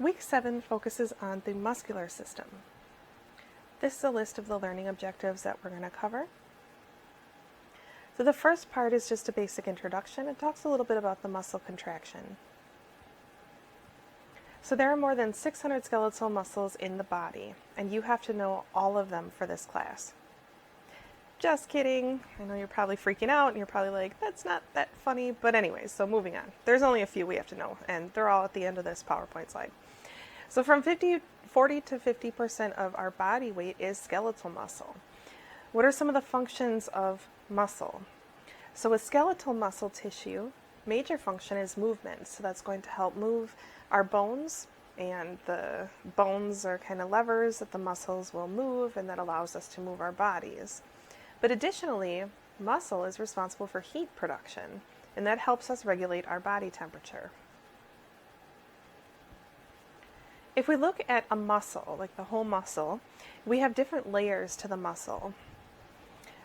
Week 7 focuses on the muscular system. This is a list of the learning objectives that we're going to cover. So the first part is just a basic introduction. It talks a little bit about the muscle contraction. So there are more than 600 skeletal muscles in the body, and you have to know all of them for this class. Just kidding. I know you're probably freaking out and you're probably like, that's not that funny. But anyways, so moving on. There's only a few we have to know, and they're all at the end of this PowerPoint slide. So from 40 to 50% of our body weight is skeletal muscle. What are some of the functions of muscle? So with skeletal muscle tissue, major function is movement. So that's going to help move our bones, and the bones are kind of levers that the muscles will move, and that allows us to move our bodies. But additionally, muscle is responsible for heat production, and that helps us regulate our body temperature. If we look at a muscle, like the whole muscle, we have different layers to the muscle,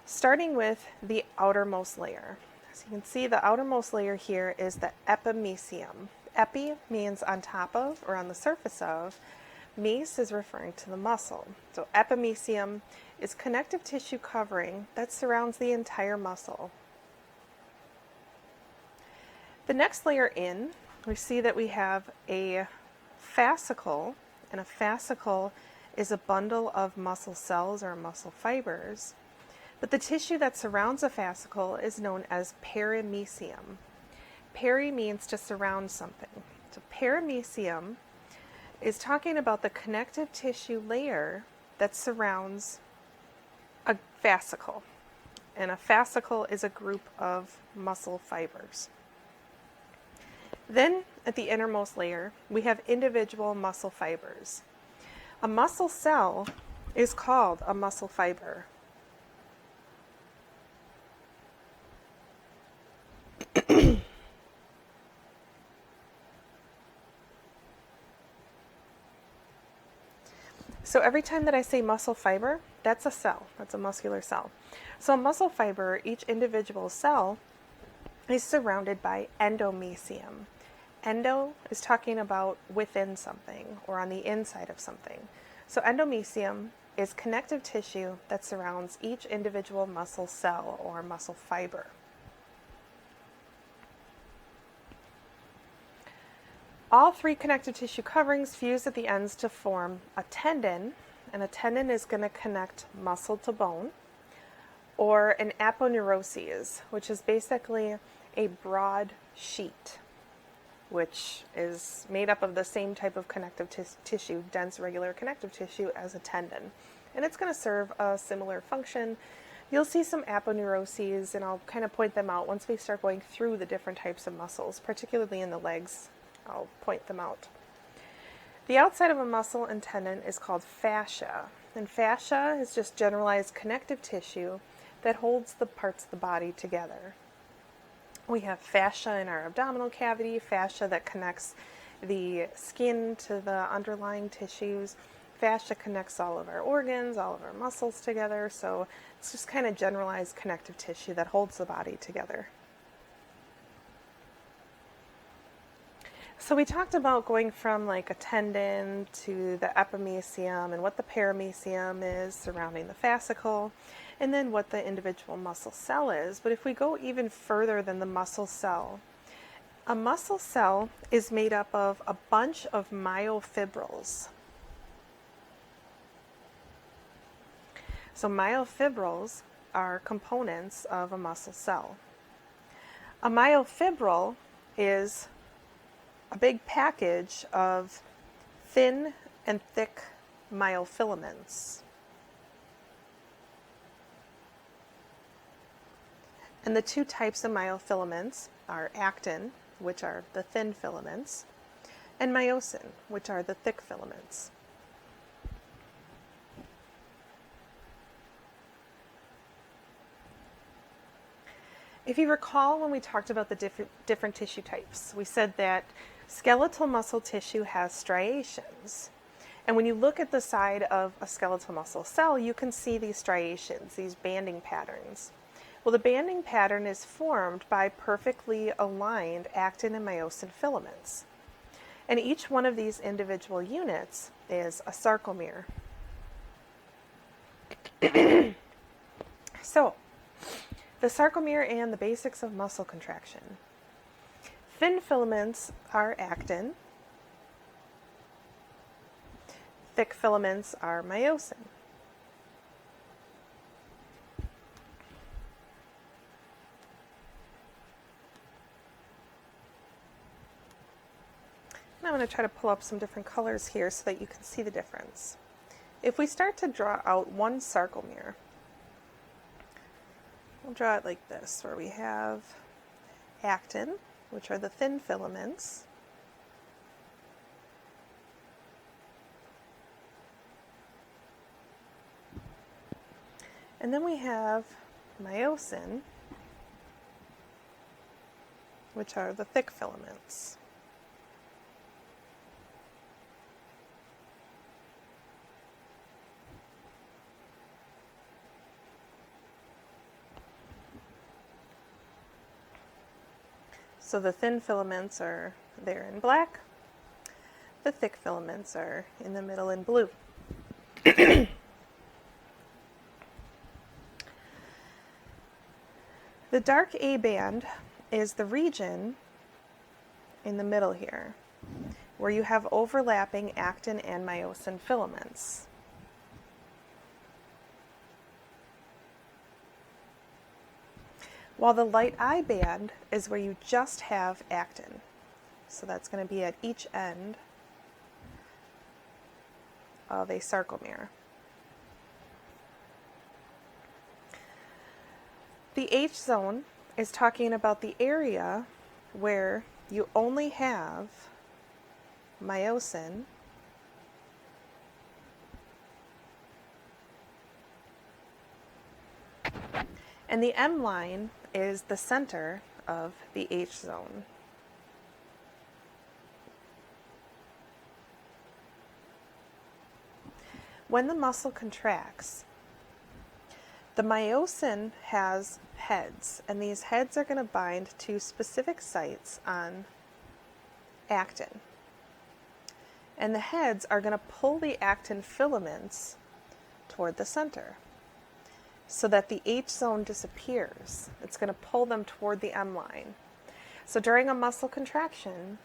starting with the outermost layer. So you can see the outermost layer here is the epimysium. Epi means on top of or on the surface of. Mes is referring to the muscle. So epimysium is connective tissue covering that surrounds the entire muscle. The next layer in, we see that we have a fascicle, and a fascicle is a bundle of muscle cells or muscle fibers. But the tissue that surrounds a fascicle is known as perimysium. Peri means to surround something. So perimysium is talking about the connective tissue layer that surrounds a fascicle. And a fascicle is a group of muscle fibers. Then at the innermost layer, we have individual muscle fibers. A muscle cell is called a muscle fiber. So every time that I say muscle fiber, that's a cell. That's a muscular cell. So a muscle fiber, each individual cell, is surrounded by endomysium. Endo is talking about within something or on the inside of something. So endomysium is connective tissue that surrounds each individual muscle cell or muscle fiber. All three connective tissue coverings fuse at the ends to form a tendon, and a tendon is going to connect muscle to bone, or an aponeurosis, which is basically a broad sheet, which is made up of the same type of connective tissue, dense regular connective tissue, as a tendon. And it's going to serve a similar function. You'll see some aponeuroses, and I'll kind of point them out once we start going through the different types of muscles, particularly in the legs. I'll point them out. The outside of a muscle and tendon is called fascia, and fascia is just generalized connective tissue that holds the parts of the body together. We have fascia in our abdominal cavity, fascia that connects the skin to the underlying tissues. Fascia connects all of our organs, all of our muscles together, so it's just kind of generalized connective tissue that holds the body together. So we talked about going from like a tendon to the epimysium and what the perimysium is surrounding the fascicle, and then what the individual muscle cell is. But if we go even further than the muscle cell, a muscle cell is made up of a bunch of myofibrils. So myofibrils are components of a muscle cell. A myofibril is a big package of thin and thick myofilaments. And the two types of myofilaments are actin, which are the thin filaments, and myosin, which are the thick filaments. If you recall, when we talked about the different tissue types, we said that skeletal muscle tissue has striations. And when you look at the side of a skeletal muscle cell, you can see these striations, these banding patterns. Well, the banding pattern is formed by perfectly aligned actin and myosin filaments. And each one of these individual units is a sarcomere. So, the sarcomere and the basics of muscle contraction. Thin filaments are actin. Thick filaments are myosin. And I'm going to try to pull up some different colors here so that you can see the difference. If we start to draw out one sarcomere, we'll draw it like this, where we have actin, which are the thin filaments, and then we have myosin, which are the thick filaments. So the thin filaments are there in black, the thick filaments are in the middle in blue. The dark A band is the region in the middle here, where you have overlapping actin and myosin filaments. While the light I band is where you just have actin. So that's going to be at each end of a sarcomere. The H zone is talking about the area where you only have myosin and the M line is the center of the H zone. When the muscle contracts, the myosin has heads, and these heads are going to bind to specific sites on actin. And the heads are going to pull the actin filaments toward the center so that the H zone disappears. It's going to pull them toward the M line. So during a muscle contraction,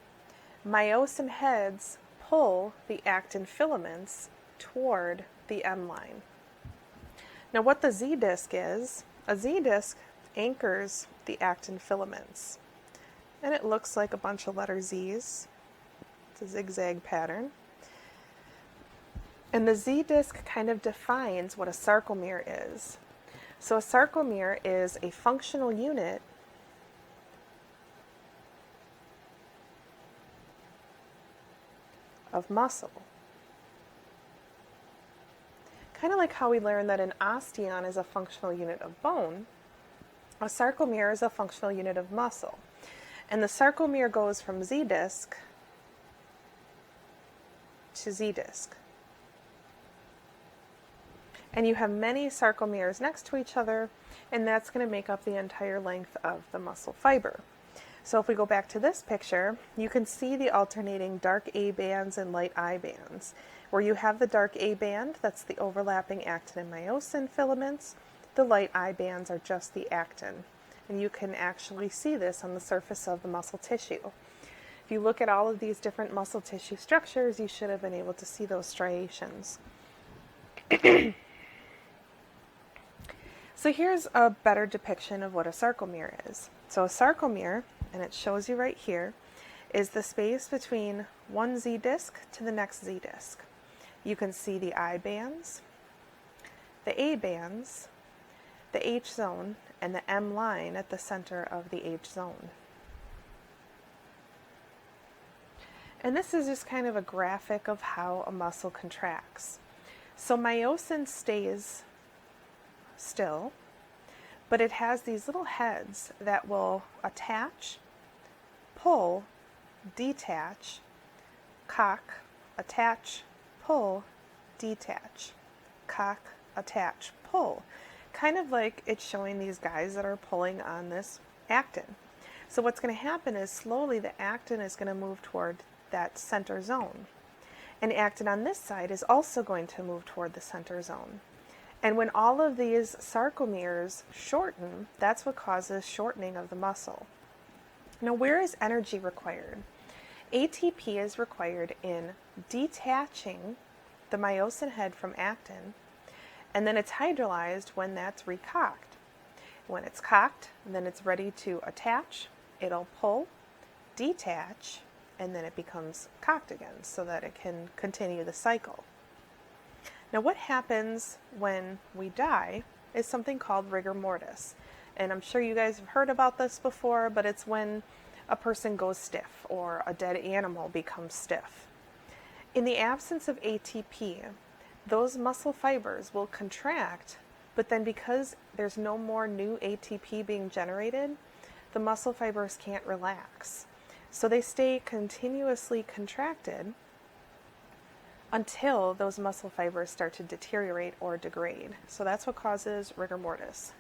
myosin heads pull the actin filaments toward the M line. Now what the Z disc is, a Z disc anchors the actin filaments. And it looks like a bunch of letter Z's. It's a zigzag pattern. And the Z disc kind of defines what a sarcomere is. So a sarcomere is a functional unit of muscle. Kind of like how we learned that an osteon is a functional unit of bone, a sarcomere is a functional unit of muscle. And the sarcomere goes from Z disc to Z disc. And you have many sarcomeres next to each other, and that's going to make up the entire length of the muscle fiber. So if we go back to this picture, you can see the alternating dark A bands and light I bands. Where you have the dark A band, that's the overlapping actin and myosin filaments. The light I bands are just the actin. And you can actually see this on the surface of the muscle tissue. If you look at all of these different muscle tissue structures, you should have been able to see those striations. So here's a better depiction of what a sarcomere is. So a sarcomere, and it shows you right here, is the space between one Z disc to the next Z disc. You can see the I bands, the A bands, the H zone, and the M line at the center of the H zone. And this is just kind of a graphic of how a muscle contracts. So myosin stays still, but it has these little heads that will attach, pull, detach, cock, attach, pull, detach, cock, attach, pull. Kind of like it's showing these guys that are pulling on this actin. So what's going to happen is slowly the actin is going to move toward that center zone. And actin on this side is also going to move toward the center zone. And when all of these sarcomeres shorten, that's what causes shortening of the muscle. Now, where is energy required? ATP is required in detaching the myosin head from actin, and then it's hydrolyzed when that's recocked. When it's cocked, then it's ready to attach, it'll pull, detach, and then it becomes cocked again so that it can continue the cycle. Now, what happens when we die is something called rigor mortis. And I'm sure you guys have heard about this before, but it's when a person goes stiff or a dead animal becomes stiff. In the absence of ATP, those muscle fibers will contract, but then because there's no more new ATP being generated, the muscle fibers can't relax. So they stay continuously contracted until those muscle fibers start to deteriorate or degrade. So that's what causes rigor mortis.